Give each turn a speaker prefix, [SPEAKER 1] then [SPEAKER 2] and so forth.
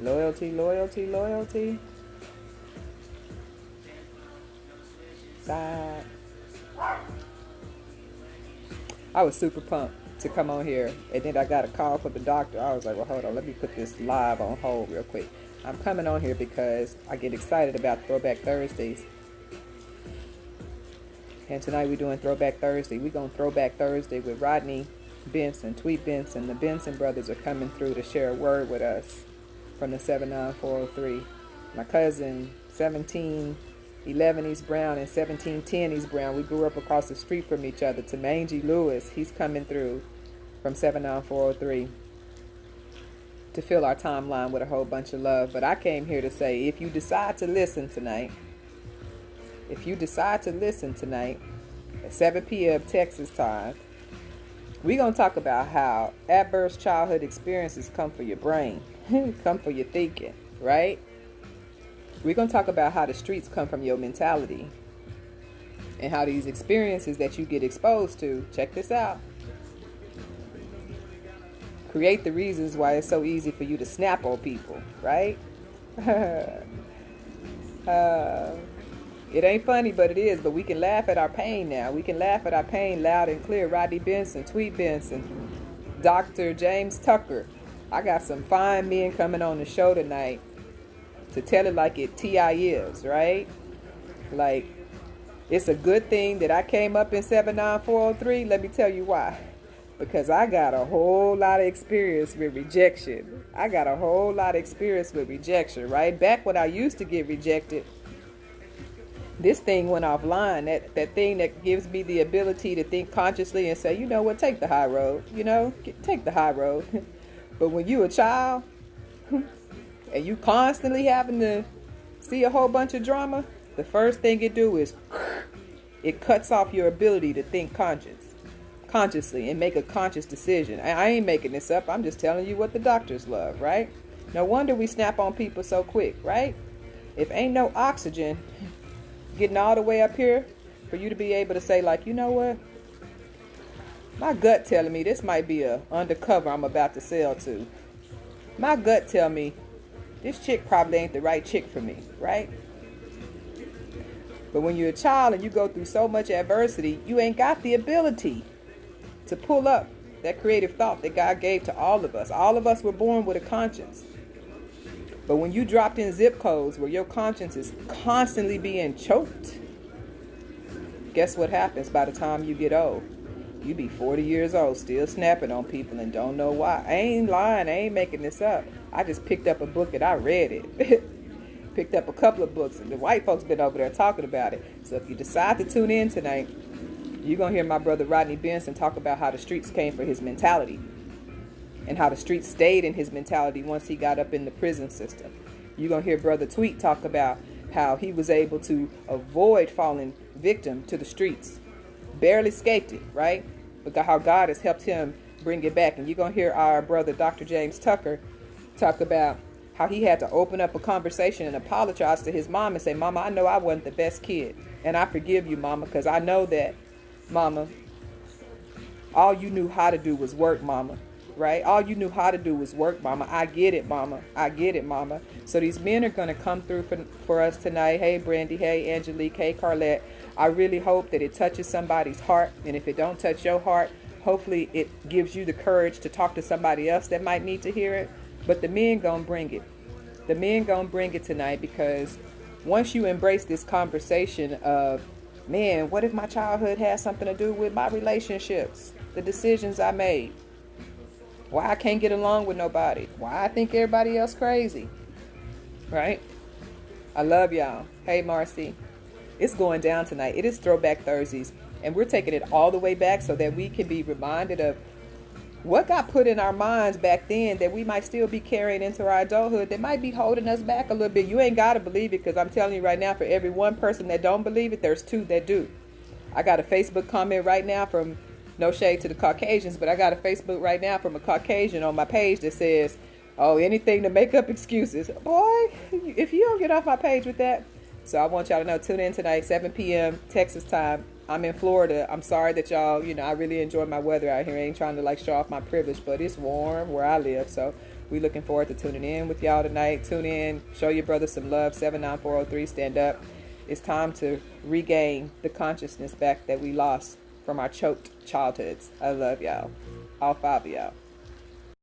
[SPEAKER 1] Loyalty, loyalty, loyalty. Side. I was super pumped to come on here, and then I got a call from the doctor. I was like, well, hold on, let me put this live on hold real quick. I'm coming on here because I get excited about Throwback Thursdays. And tonight we're doing Throwback Thursday. We're going to Throwback Thursday with Rodney Benson, Tweet Benson. The Benson brothers are coming through to share a word with us from the 79403. My cousin, 1711 East Brown and 1710 East Brown. We grew up across the street from each other. To Mangy Lewis, he's coming through from 79403 to fill our timeline with a whole bunch of love. But I came here to say, if you decide to listen tonight at 7 p.m. Texas time, we're going to talk about how adverse childhood experiences come for your brain, come for your thinking, right? We're going to talk about how the streets come from your mentality and how these experiences that you get exposed to, check this out, create the reasons why it's so easy for you to snap on people, right? It ain't funny, but it is. But we can laugh at our pain now. We can laugh at our pain loud and clear. Rodney Benson, Tweet Benson, Dr. James Tucker. I got some fine men coming on the show tonight to tell it like it T.I. is, right? Like, it's a good thing that I came up in 79403. Let me tell you why. Because I got a whole lot of experience with rejection. Right? Back when I used to get rejected, this thing went offline. That thing that gives me the ability to think consciously and say, you know what, take the high road. Take the high road. But when you a child and you constantly having to see a whole bunch of drama, the first thing it do is it cuts off your ability to think consciously and make a conscious decision. I ain't making this up. I'm just telling you what the doctors love, right? No wonder we snap on people so quick, right? If ain't no oxygen getting all the way up here for you to be able to say, like, you know what? My gut telling me this might be a undercover I'm about to sell to. My gut tell me this chick probably ain't the right chick for me, right? But when you're a child and you go through so much adversity, you ain't got the ability to pull up that creative thought that God gave to all of us. All of us were born with a conscience. But when you dropped in zip codes where your conscience is constantly being choked, guess what happens by the time you get old? You be 40 years old, still snapping on people and don't know why. I ain't lying. I ain't making this up. I just picked up a book and I read it. Picked up a couple of books and the white folks been over there talking about it. So if you decide to tune in tonight, you're going to hear my brother Rodney Benson talk about how the streets came for his mentality and how the streets stayed in his mentality once he got up in the prison system. You're going to hear Brother Tweet talk about how he was able to avoid falling victim to the streets. Barely escaped it, right? But how God has helped him bring it back. And you're going to hear our brother Dr. James Tucker talk about how he had to open up a conversation and apologize to his mom and say, Mama, I know I wasn't the best kid. And I forgive you, Mama, because I know that, Mama, all you knew how to do was work, Mama. Right? All you knew how to do was work, Mama. I get it, Mama. I get it, Mama. So these men are going to come through for us tonight. Hey, Brandy. Hey, Angelique. Hey, Carlette. I really hope that it touches somebody's heart. And if it don't touch your heart, hopefully it gives you the courage to talk to somebody else that might need to hear it. But the men going to bring it. The men going to bring it tonight, because once you embrace this conversation of, man, what if my childhood has something to do with my relationships, the decisions I made, why I can't get along with nobody, why I think everybody else crazy, right? I love y'all. Hey, Marcy. It's going down tonight. It is Throwback Thursdays, and we're taking it all the way back so that we can be reminded of what got put in our minds back then that we might still be carrying into our adulthood that might be holding us back a little bit. You ain't got to believe it, because I'm telling you right now, for every one person that don't believe it, there's two that do. I got a Facebook comment right now from, no shade to the Caucasians, but I got a Facebook right now from a Caucasian on my page that says, oh, anything to make up excuses. Boy, if you don't get off my page with that. So I want y'all to know, tune in tonight, 7 p.m. Texas time. I'm in Florida. I'm sorry that y'all, I really enjoy my weather out here. I ain't trying to show off my privilege, but it's warm where I live. So We looking forward to tuning in with y'all tonight. Tune in. Show your brother some love. 79403. Stand up. It's time to regain the consciousness back that we lost from our choked childhoods. I love y'all. All 5 of y'all.